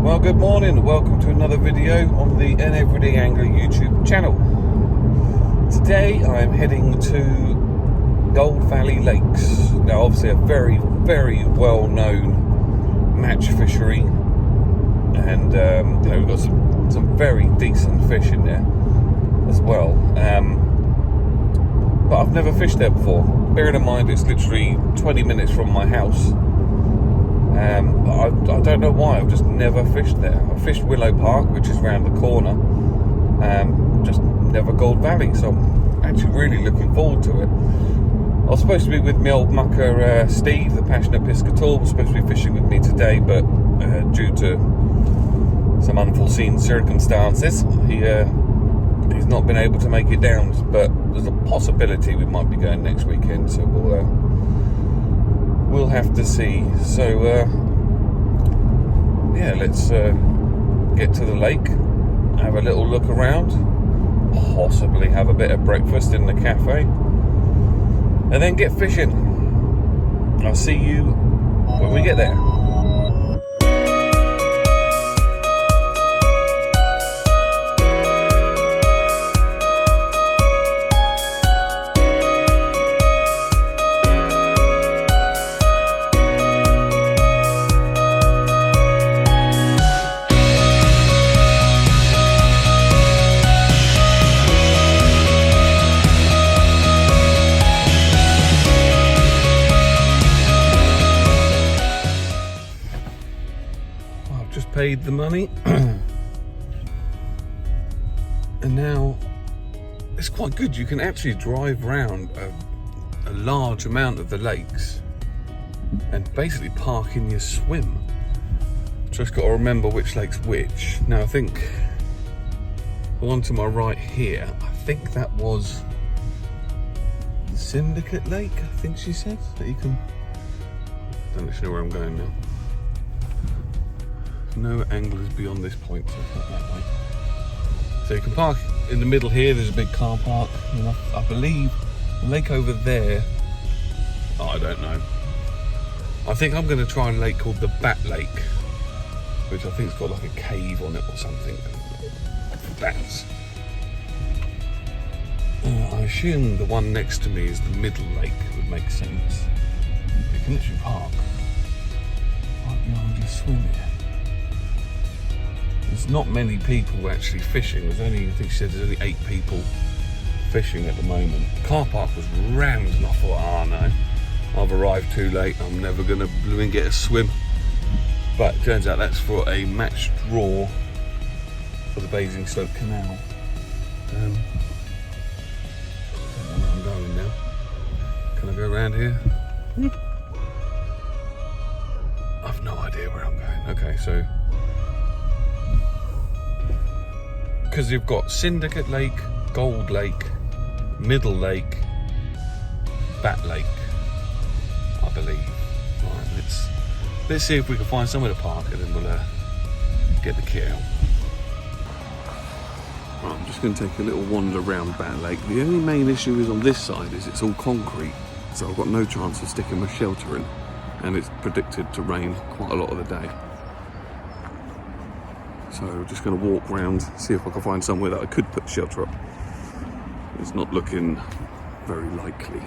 Well, good morning, welcome to another video on the An Everyday Angler YouTube channel. Today I'm heading to Gold Valley Lakes. Now obviously a very, very well known match fishery, and we've got some very decent fish in there as well, but I've never fished there before. Bearing in mind it's literally 20 minutes from my house. I don't know why, I've just never fished there. I fished Willow Park, which is around the corner, just never Gold Valley, so I'm actually really looking forward to it. I was supposed to be with my old mucker Steve, the Passionate Piscator, was supposed to be fishing with me today, but due to some unforeseen circumstances, he's not been able to make it down, but there's a possibility we might be going next weekend, so we'll have to see. So yeah, let's get to the lake, have a little look around, possibly have a bit of breakfast in the cafe, and then get fishing. I'll see you when we get there. Paid the money and now it's quite good. You can actually drive around a large amount of the lakes and basically park in your swim. Just got to remember which lake's which. Now I think the one to my right here, I think that was Syndicate Lake, I think she said that you can. Don't actually know where I'm going now. No anglers beyond this point, so it's not that way. So you can park in the middle here. There's a big car park, and I believe the lake over there, I don't know. I think I'm going to try a lake called the Bat Lake, which I think's got like a cave on it or something for bats. I assume the one next to me is the Middle Lake. Would make sense. You can literally park right behind your swim here. There's not many people actually fishing. There's only, I think she said there's only 8 people fishing at the moment. The car park was rammed, and I thought, oh no, I've arrived too late. I'm never gonna blooming get a swim. But it turns out that's for a match draw for the Basingstoke Canal. I don't know where I'm going now. Can I go around here? I've no idea where I'm going. Okay, so because you've got Syndicate Lake, Gold Lake, Middle Lake, Bat Lake, I believe. Right, let's see if we can find somewhere to park, and then we'll get the kit out. Right, I'm just going to take a little wander around Bat Lake. The only main issue is on this side is it's all concrete, so I've got no chance of sticking my shelter in, and it's predicted to rain quite a lot of the day. So I'm just going to walk around, see if I can find somewhere that I could put shelter up. It's not looking very likely.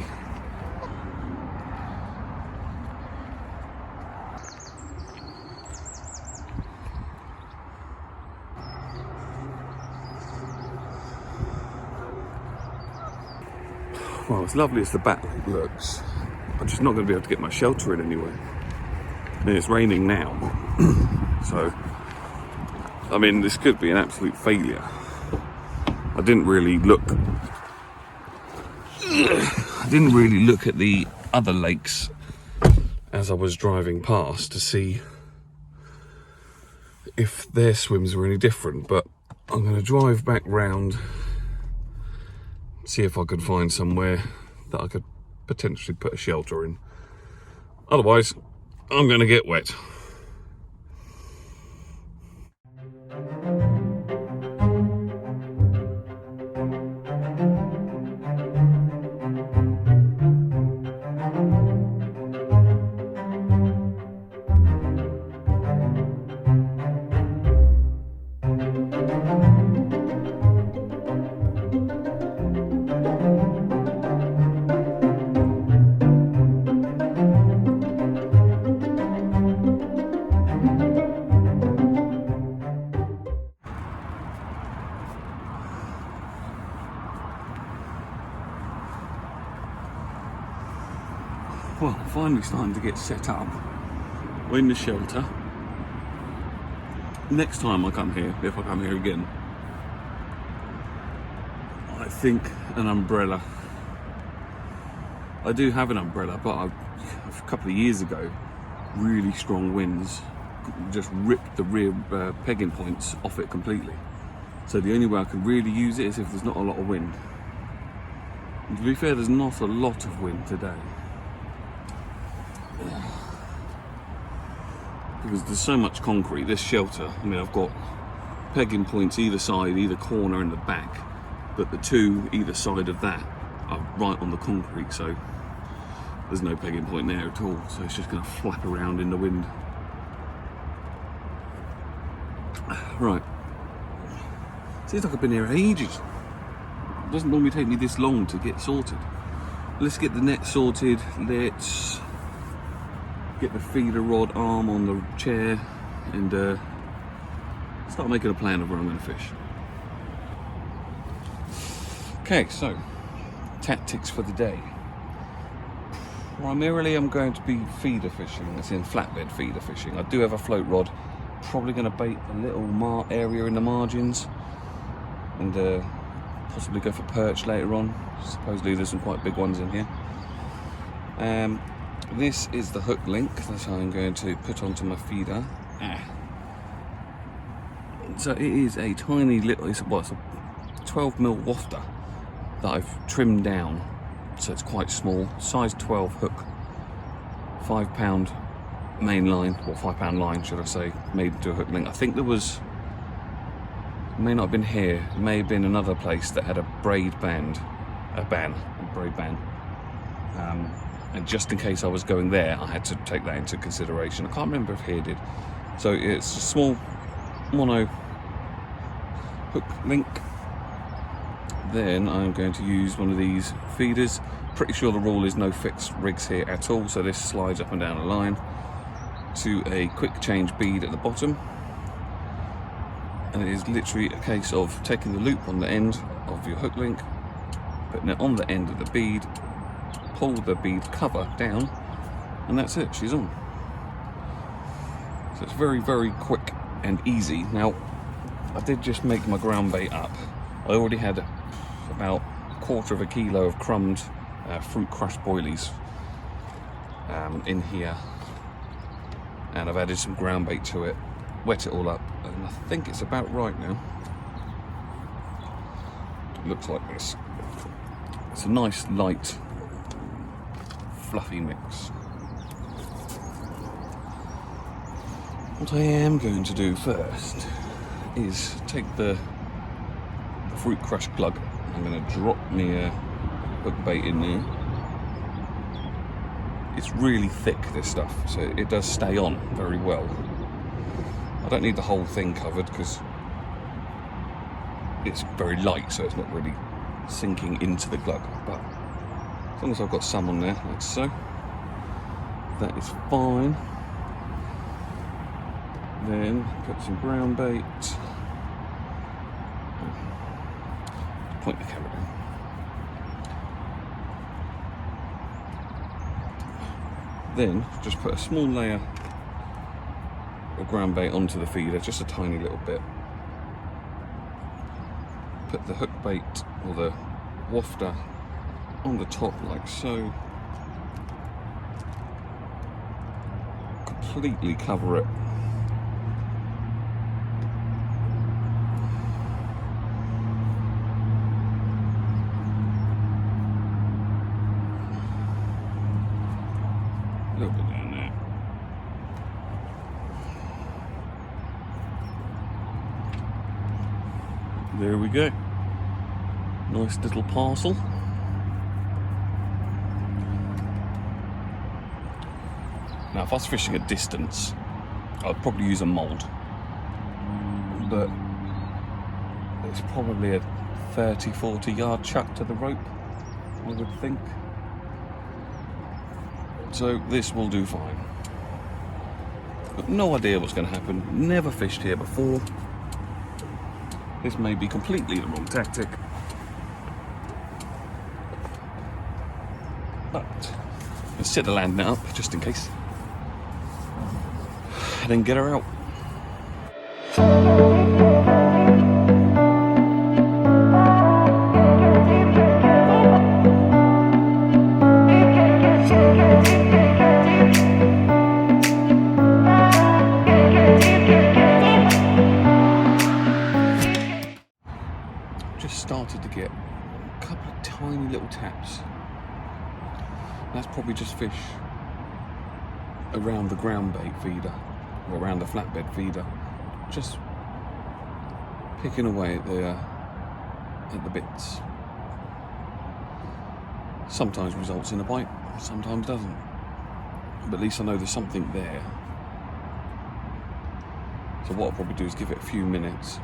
Well, as lovely as the Bat Lake looks, I'm just not going to be able to get my shelter in anyway. I mean, it's raining now, so I mean, this could be an absolute failure. I didn't really look at the other lakes as I was driving past to see if their swims were any different, but I'm going to drive back round, see if I could find somewhere that I could potentially put a shelter in. Otherwise, I'm going to get wet. finally starting to get set up. We're in the shelter. Next time I come here, if I come here again, I think an umbrella. I do have an umbrella, but a couple of years ago, really strong winds just ripped the rear pegging points off it completely. So the only way I can really use it is if there's not a lot of wind. And to be fair, there's not a lot of wind today. Because there's so much concrete, this shelter, I mean, I've got pegging points either side, either corner and the back, but the two either side of that are right on the concrete, so there's no pegging point there at all, so it's just going to flap around in the wind. Right. Seems like I've been here ages. It doesn't normally take me this long to get sorted. Let's get the net sorted. Let's get the feeder rod arm on the chair and start making a plan of where I'm going to fish. Okay, so tactics for the day. Primarily I'm going to be feeder fishing, that's in flatbed feeder fishing. I do have a float rod, probably going to bait a little area in the margins and possibly go for perch later on. Supposedly there's some quite big ones in here. This is the hook link that I'm going to put onto my feeder. So it is a tiny little, it's a 12mm wafter that I've trimmed down, so it's quite small, size 12 hook, £5 main line, or £5 line should I say, made into a hook link. I think there was, may not have been here, it may have been another place that had a braid band, and just in case I was going there, I had to take that into consideration. I can't remember if here did. So it's a small mono hook link. Then I'm going to use one of these feeders. Pretty sure the rule is no fixed rigs here at all, so this slides up and down a line to a quick change bead at the bottom. And it is literally a case of taking the loop on the end of your hook link, putting it on the end of the bead, pull the bead cover down, and that's it, she's on. So it's very, very quick and easy. Now, I did just make my ground bait up. I already had about 1/4 kilo of crumbed fruit crush boilies in here, and I've added some ground bait to it, wet it all up, and I think it's about right now. It looks like this. It's a nice light fluffy mix. What I am going to do first is take the fruit crush glug. I'm going to drop me a hook bait in there. It's really thick, this stuff, so it does stay on very well. I don't need the whole thing covered because it's very light, so it's not really sinking into the glug, but as long as I've got some on there, like so, that is fine. Then put some ground bait. Point the camera down. Then just put a small layer of ground bait onto the feeder, just a tiny little bit. Put the hook bait or the wafter on the top like so. Completely cover it. A little bit down there. There we go. Nice little parcel. Now, if I was fishing at distance, I'd probably use a mould, but it's probably a 30-40 yard chuck to the rope, I would think. So this will do fine. But no idea what's going to happen. Never fished here before. This may be completely the wrong tactic, but set the land net up just in case, and then get her out. Just started to get a couple of tiny little taps. That's probably just fish around the ground bait feeder, or around the flatbed feeder, just picking away at the bits. Sometimes results in a bite, sometimes doesn't. But at least I know there's something there. So what I'll probably do is give it a few minutes,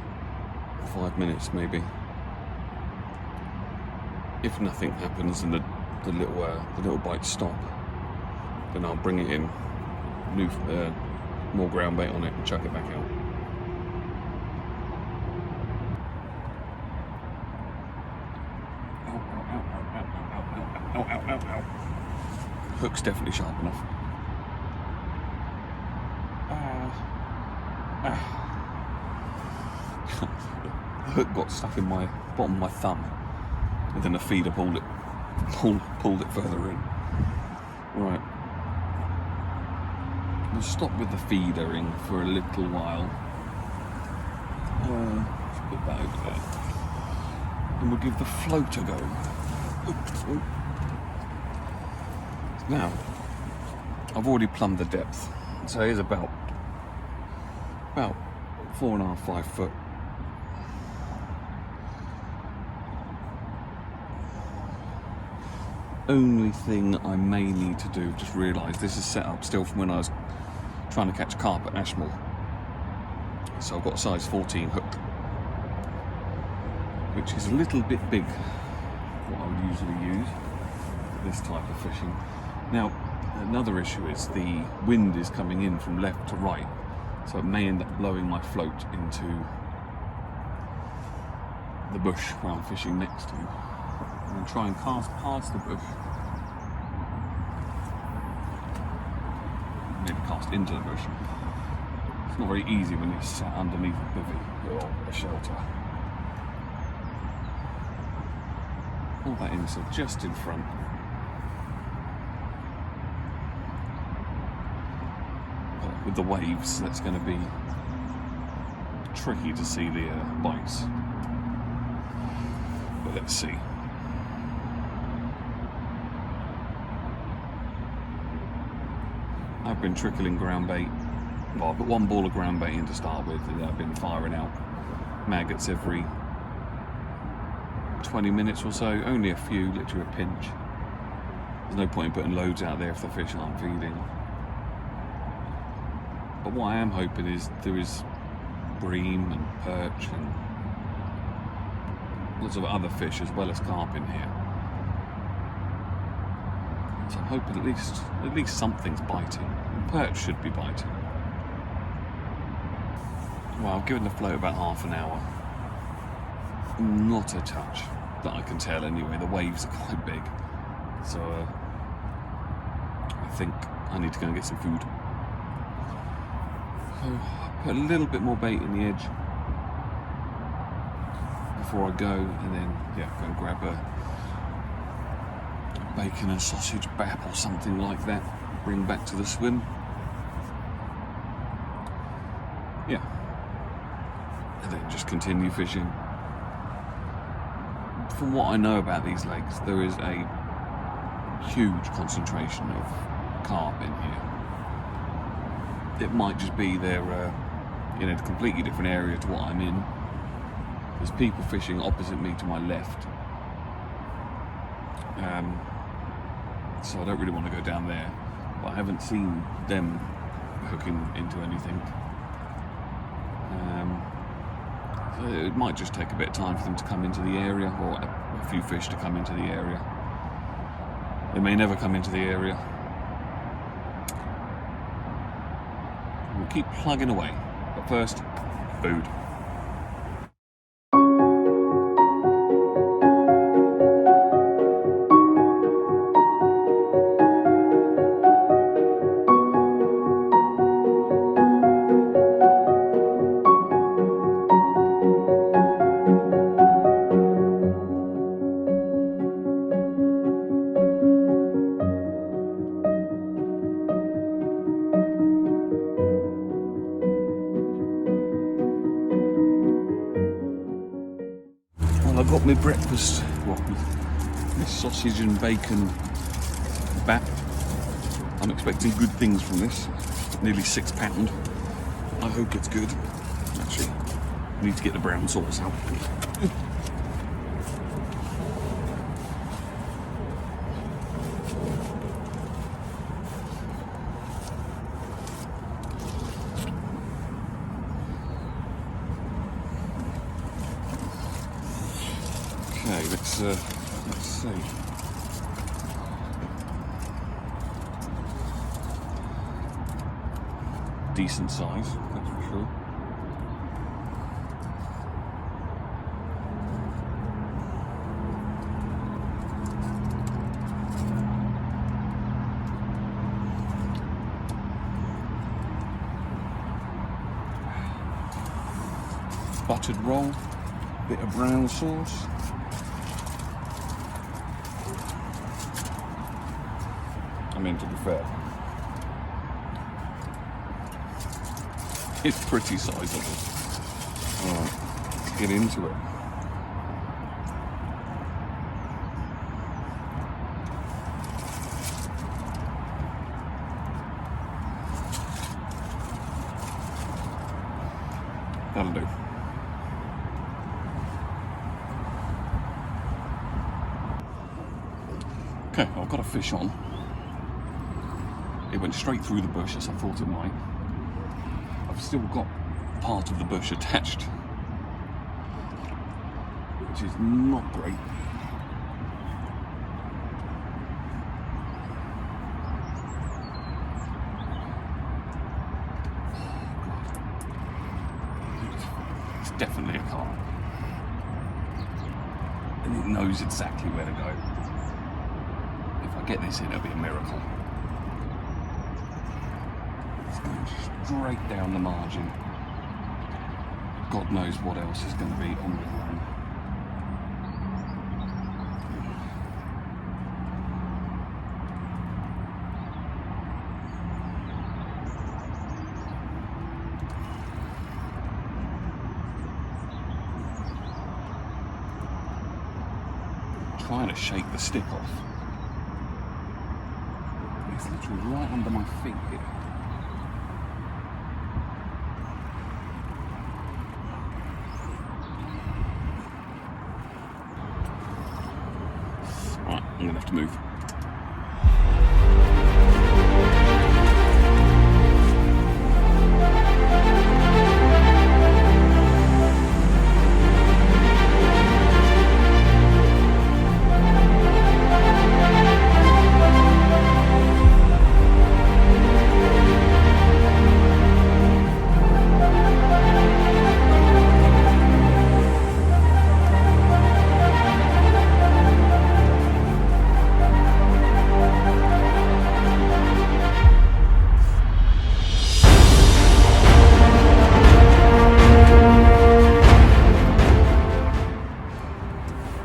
5 minutes maybe. If nothing happens and the little bites stop, then I'll bring it in, more ground bait on it, and chuck it back out. Ow. Hook's definitely sharp enough. The hook got stuck in my bottom of my thumb, and then the feeder pulled it further in. Right. We'll stop with the feedering for a little while. Let's put that over there. And we'll give the float a go. Oops. Now, I've already plumbed the depth. So it is about 4.5, 5 foot. Only thing I may need to do, just realised this is set up still from when I was trying to catch carp at Ashmore. So I've got a size 14 hook, which is a little bit big for what I would usually use for this type of fishing. Now, another issue is the wind is coming in from left to right, so it may end up blowing my float into the bush where I'm fishing next to. And try and cast past the bush, maybe cast into the bush. It's not very easy when you're sat underneath a bivvy or a shelter. Pull that in, so just in front. But with the waves, that's going to be tricky to see the bites. But let's see. I've been trickling ground bait. Well, I put one ball of ground bait in to start with, and I've been firing out maggots every 20 minutes or so. Only a few, literally a pinch. There's no point in putting loads out there if the fish aren't feeding. But what I am hoping is there is bream and perch and lots of other fish as well as carp in here. So I'm hoping at least something's biting. And perch should be biting. Well, I've given the float about half an hour. Not a touch that I can tell anyway. The waves are quite big. So I think I need to go and get some food. So put a little bit more bait in the edge before I go, and then go and grab a bacon and sausage bap or something like that, bring back to the swim. And then just continue fishing. From what I know about these lakes, there is a huge concentration of carp in here. It might just be they're in a completely different area to what I'm in. There's people fishing opposite me to my left. So I don't really want to go down there, but I haven't seen them hooking into anything. So it might just take a bit of time for them to come into the area, or a few fish to come into the area. They may never come into the area. We'll keep plugging away, but first, food. I got my breakfast, well, my sausage and bacon bap. I'm expecting good things from this. Nearly £6. I hope it's good. Actually, I need to get the brown sauce out. Okay, let's see. Decent size, that's for sure. Buttered roll, bit of brown sauce. I mean, to be fair, it's pretty sizable. Alright, let's get into it. That'll do. Okay, I've got a fish on. It went straight through the bush as I thought it might. I've still got part of the bush attached, which is not great. It's definitely a carp. And it knows exactly where to go. If I get this in, it'll be a miracle. It's going straight down the margin. God knows what else is going to be on the line. Trying to shake the stick off. It's literally right under my feet here. Right, I'm gonna have to move.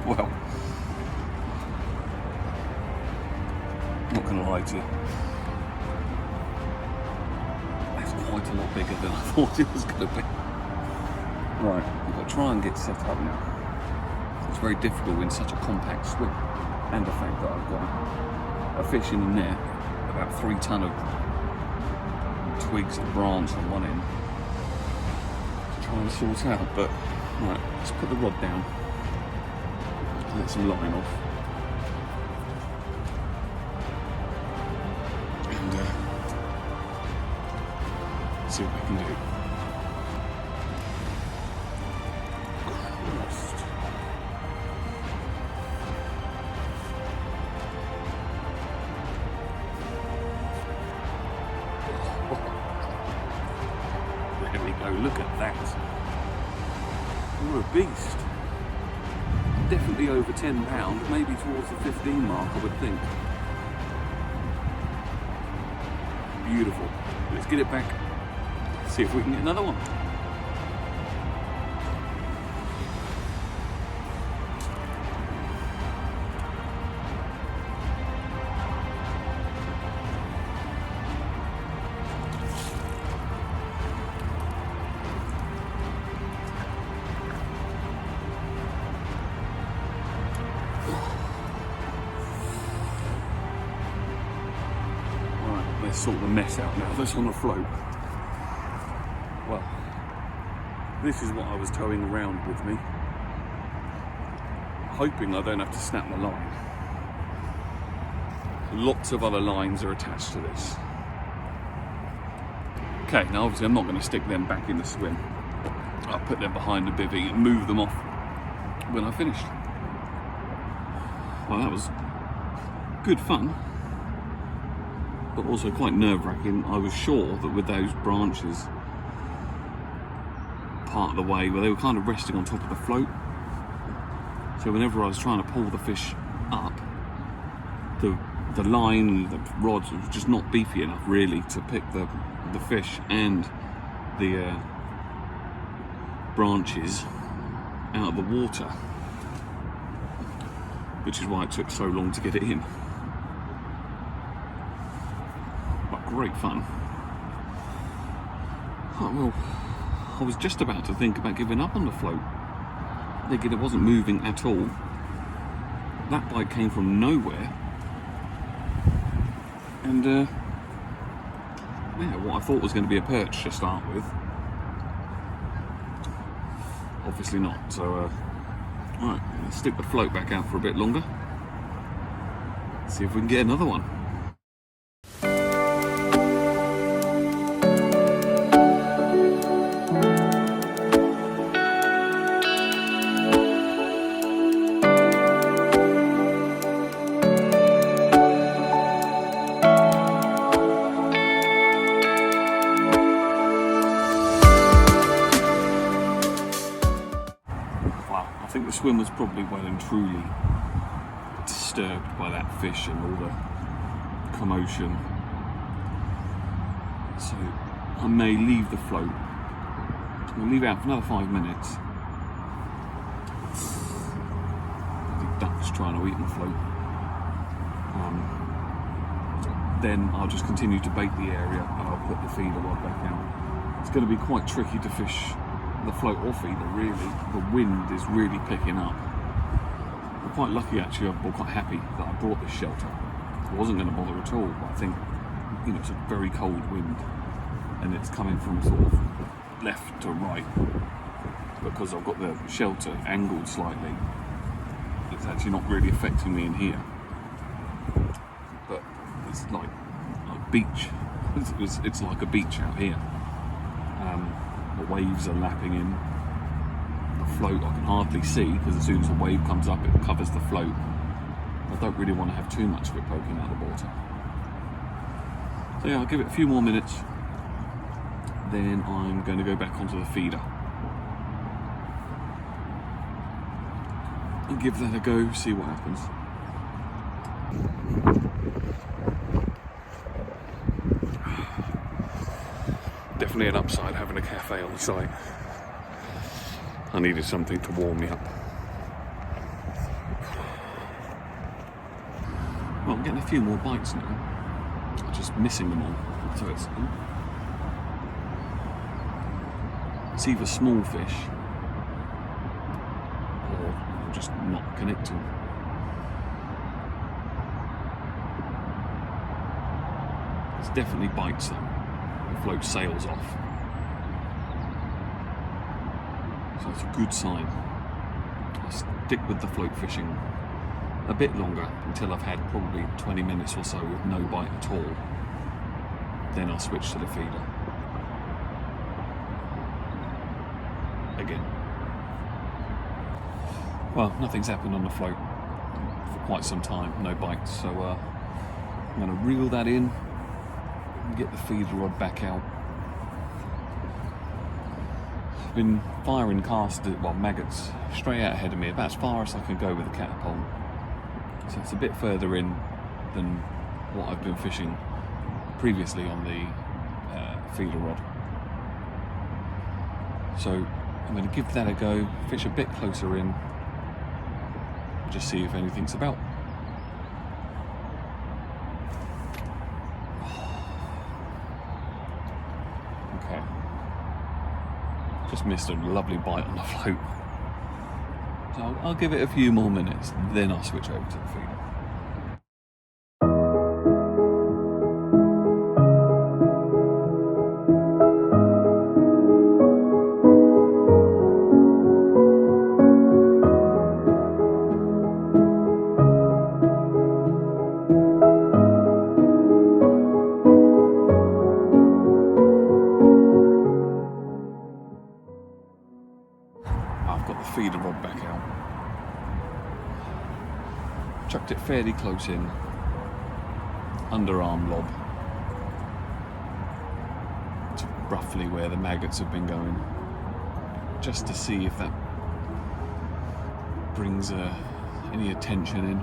Well, not going to lie to you, that's quite a lot bigger than I thought it was going to be. Right, I've got to try and get set up now. It's very difficult in such a compact swim, and the fact that I've got a fish in the net, about 3 ton of twigs and branch on one end, to try and sort out. But right, let's put the rod down. Let some line off. And see what we can do. Christ. There we go, look at that. What a beast. Definitely over £10, maybe towards the 15 mark, I would think. Beautiful. Let's get it back, see if we can get another one. sort the mess out now that's on the float. Well, this is what I was towing around with me, hoping I don't have to snap my line. Lots of other lines are attached to this. Okay, now obviously I'm not going to stick them back in the swim. I'll put them behind the bivvy and move them off when I've finished. Well, that was good fun, but also quite nerve-wracking. I was sure that with those branches part of the way where they were kind of resting on top of the float, so whenever I was trying to pull the fish up, the line and the rods was just not beefy enough really to pick the fish and the branches out of the water, which is why it took so long to get it in. But great fun. Oh, well, I was just about to think about giving up on the float, thinking it wasn't moving at all. That bite came from nowhere, and yeah, what I thought was going to be a perch to start with, obviously not. So alright, let's stick the float back out for a bit longer, see if we can get another one. I think the swim was probably well and truly disturbed by that fish and all the commotion. So I may leave the float. We'll leave it out for another 5 minutes. The duck's trying to eat the float. Then I'll just continue to bait the area and I'll put the feeder rod back out. It's going to be quite tricky to fish the float or feeder, really. The wind is really picking up. I'm quite lucky actually, I'm quite happy that I brought this shelter. I wasn't going to bother at all, but I think, you know, it's a very cold wind and it's coming from sort of left to right. Because I've got the shelter angled slightly, it's actually not really affecting me in here. But it's like a beach. It's like a beach out here. The waves are lapping in. The float I can hardly see, because as soon as a wave comes up it covers the float. I don't really want to have too much of it poking out of the water. So yeah, I'll give it a few more minutes, then I'm going to go back onto the feeder and give that a go, see what happens. Definitely an upside having a cafe on the site. I needed something to warm me up. Well, I'm getting a few more bites now. I'm just missing them all. So it's either small fish or just not connecting. It's definitely bites though. The float sails off. So it's a good sign. I'll stick with the float fishing a bit longer until I've had probably 20 minutes or so with no bite at all. Then I'll switch to the feeder. Again. Well, nothing's happened on the float for quite some time, no bites, so I'm going to reel that in and get the feeder rod back out. I've been firing maggots straight out ahead of me, about as far as I can go with the catapult. So it's a bit further in than what I've been fishing previously on the feeder rod. So I'm going to give that a go, fish a bit closer in, just see if anything's about. Okay. Just missed a lovely bite on the float. So I'll give it a few more minutes, then I'll switch over to the feeder. the feeder rod back out. Chucked it fairly close in, underarm lob, to roughly where the maggots have been going, just to see if that brings any attention in.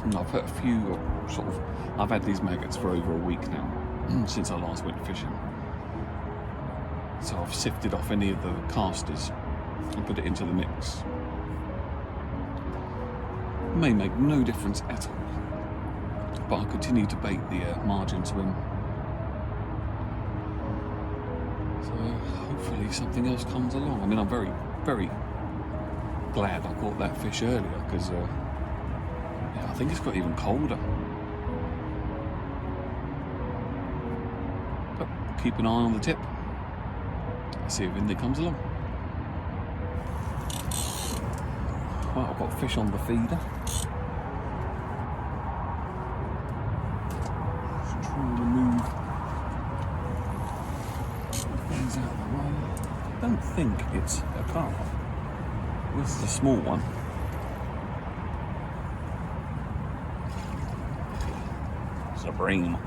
And I've put a few I've had these maggots for over a week now, since I last went fishing. So I've sifted off any of the casters and put it into the mix. May make no difference at all, but I'll continue to bait the margin swim. So hopefully something else comes along. I mean, I'm very, very glad I caught that fish earlier, because I think it's got even colder. But keep an eye on the tip. See if anything comes along. Right, I've got fish on the feeder. Just trying to move things out of the way. I don't think it's a carp. This is a small one. It's a bream.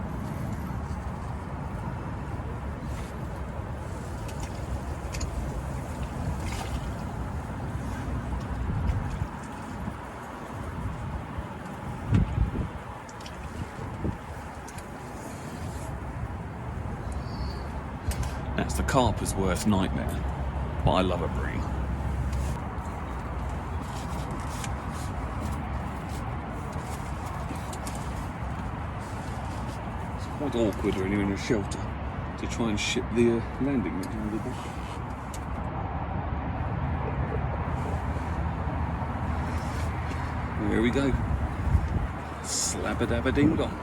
That's the carper's worst nightmare, but I love a bream. It's quite awkward when you're in a shelter to try and ship the landing net down the back. There we go. Slabba-dabba-ding-dong.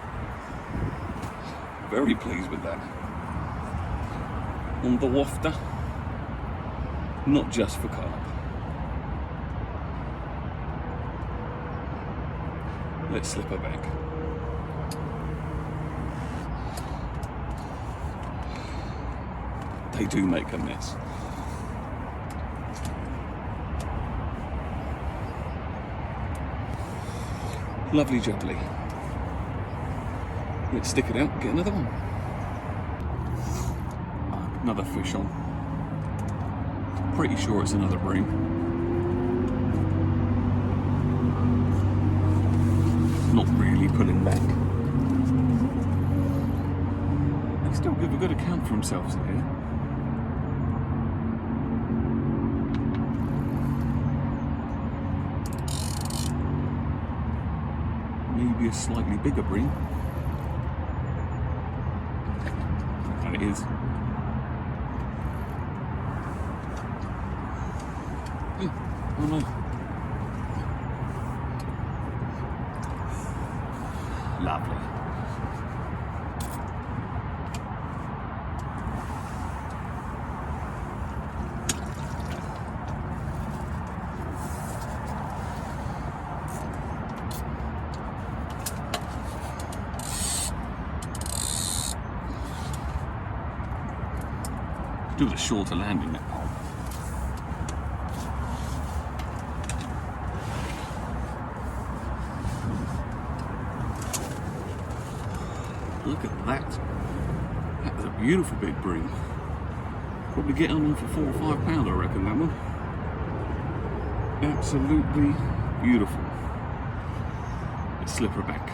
Very pleased with that. On the wafter, not just for carp. Let's slip her back. They do make a mess. Lovely jubbly. Let's stick it out and get another one. Another fish on. Pretty sure it's another bream. Not really pulling back. They still give a good account for themselves in here. Maybe a slightly bigger bream. And it is. Oh no. Lovely. Do the shorter landing net pole. Look at that. That was a beautiful big bream. Probably get on for £4 or £5, I reckon, that one. Absolutely beautiful. Let's slip her back.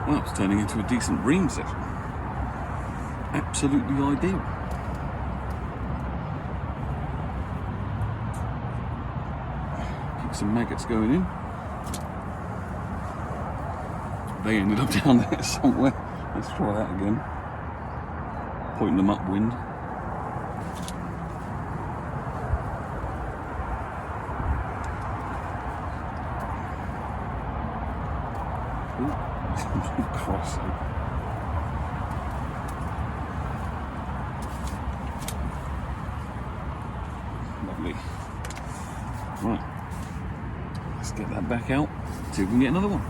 Well, it's turning into a decent bream session. Absolutely ideal. Keep some maggots going in. They ended up down there somewhere. Let's try that again. Pointing them upwind. Ooh, crossing. Lovely. Right. Let's get that back out. See if we can get another one.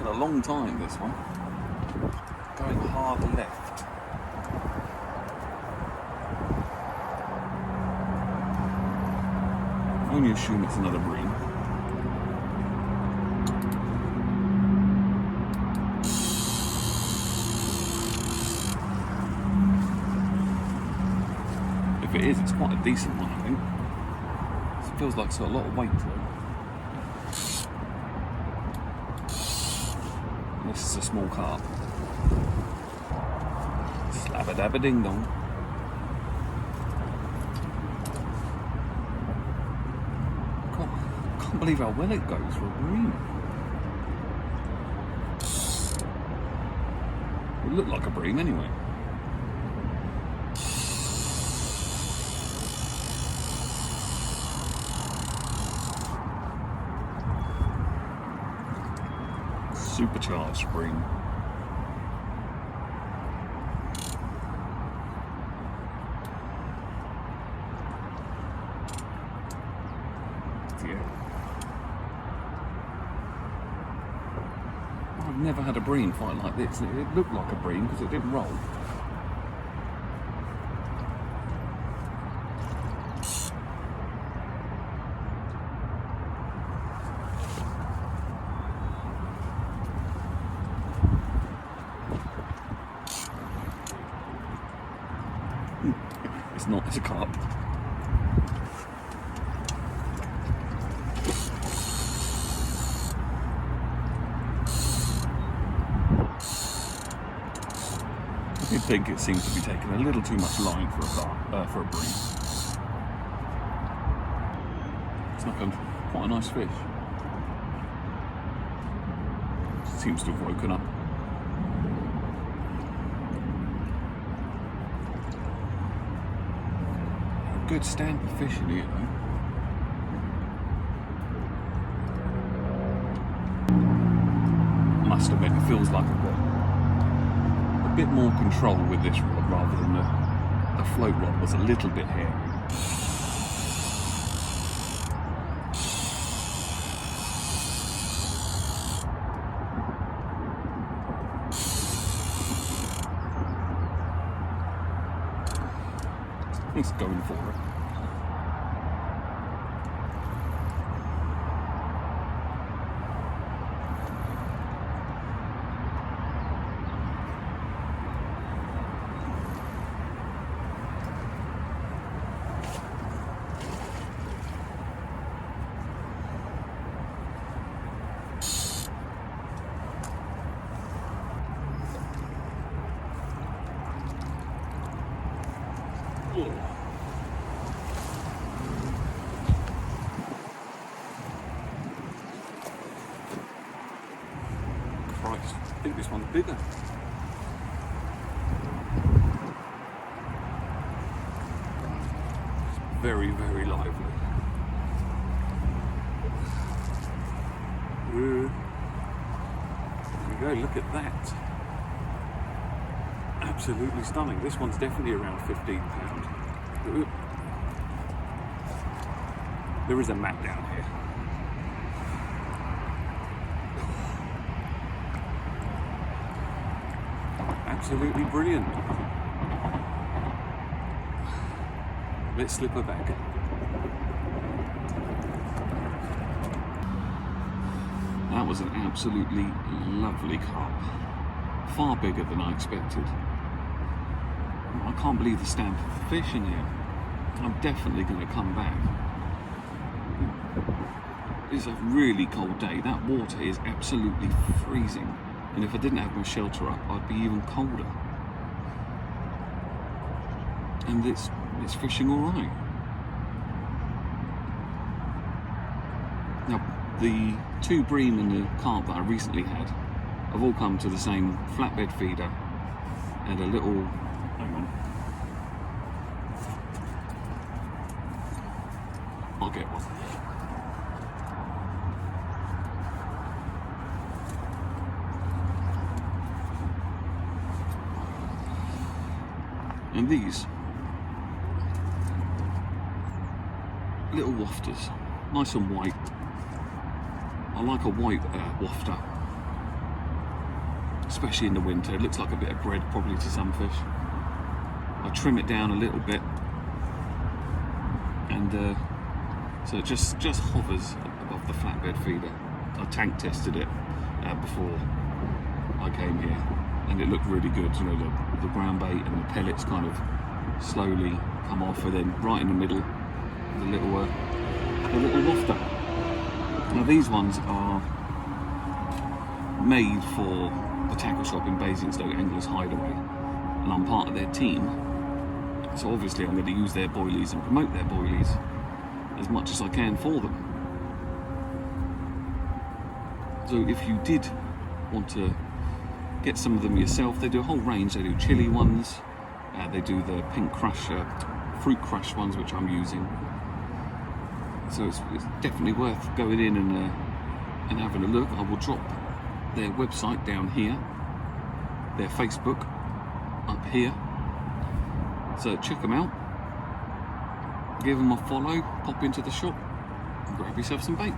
a long time, this one. Going hard left. I only assume it's another bream. If it is, it's quite a decent one, I think. It feels like it's got a lot of weight to it. This is a small carp. Slabba-dabba-ding-dong. I can't believe how well it goes for a bream. It looked like a bream anyway. Supercharged bream. Yeah. I've never had a bream fight like this. It looked like a bream because it didn't roll. It's not, it's a carp. I did think it seemed to be taking a little too much line for a carp, for a bream. It's like quite a nice fish. Seems to have woken up. Good stamp of fish in here though. Must admit, it feels like I've got a bit more control with this rod rather than the float rod was a little bit hairy. He's going for it. Christ, I think this one's bigger. It's very, very lively. There we go, look at that. Absolutely stunning. This one's definitely around 15 pounds. There is a mat down here. Absolutely brilliant. Let's slip her back. That was an absolutely lovely carp. Far bigger than I expected. I can't believe the stamp of the fish in here. I'm definitely going to come back. It's a really cold day. That water is absolutely freezing. And if I didn't have my shelter up, I'd be even colder. And it's fishing all right. Now, the two bream and the carp that I recently had have all come to the same flatbed feeder and a little, hang on, I'll get one. And these little wafters, nice and white. I like a white wafter. especially in the winter. It looks like a bit of bread probably to some fish. I trim it down a little bit, and so it just hovers above the flatbed feeder. I tank tested it before I came here, and it looked really good. You know, the ground bait and the pellets kind of slowly come off, and then right in the middle, the little lofter. Now these ones are made for the tackle shop in Basingstoke, Anglers Hideaway, and I'm part of their team, so obviously I'm going to use their boilies and promote their boilies as much as I can for them. So if you did want to get some of them yourself, they do a whole range. They do chili ones, they do the pink crush, fruit crush ones, which I'm using. So it's definitely worth going in and having a look. I will drop their website down here, their Facebook up here. So check them out, give them a follow, pop into the shop, and grab yourself some bait.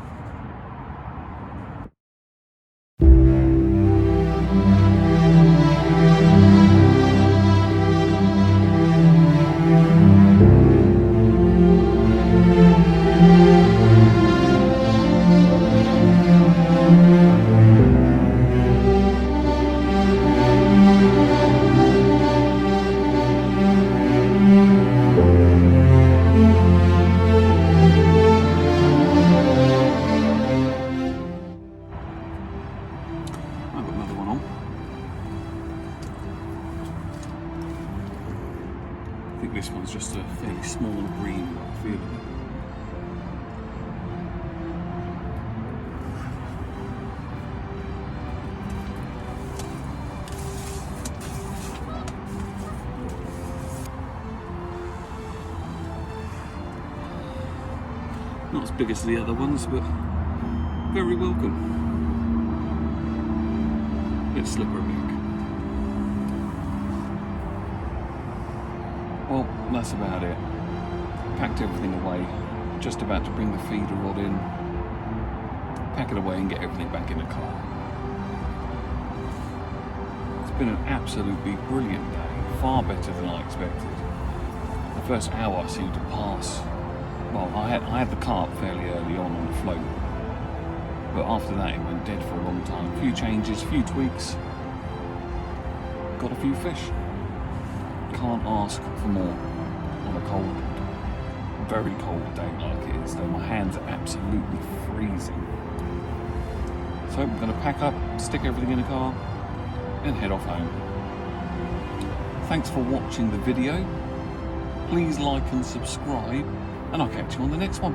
I think this one's just a fairly small green, I feel it. Not as big as the other ones, but very welcome. Bit slippery back. Well, that's about it. Packed everything away. Just about to bring the feeder rod in, pack it away and get everything back in the car. It's been an absolutely brilliant day, far better than I expected. The first hour seemed to pass. Well, I had the carp fairly early on the float, but after that it went dead for a long time. A few changes, a few tweaks, got a few fish. Can't ask for more on a cold, very cold day like it is, though my hands are absolutely freezing. So I'm going to pack up, stick everything in the car and head off home. Thanks for watching the video. Please like and subscribe, and I'll catch you on the next one.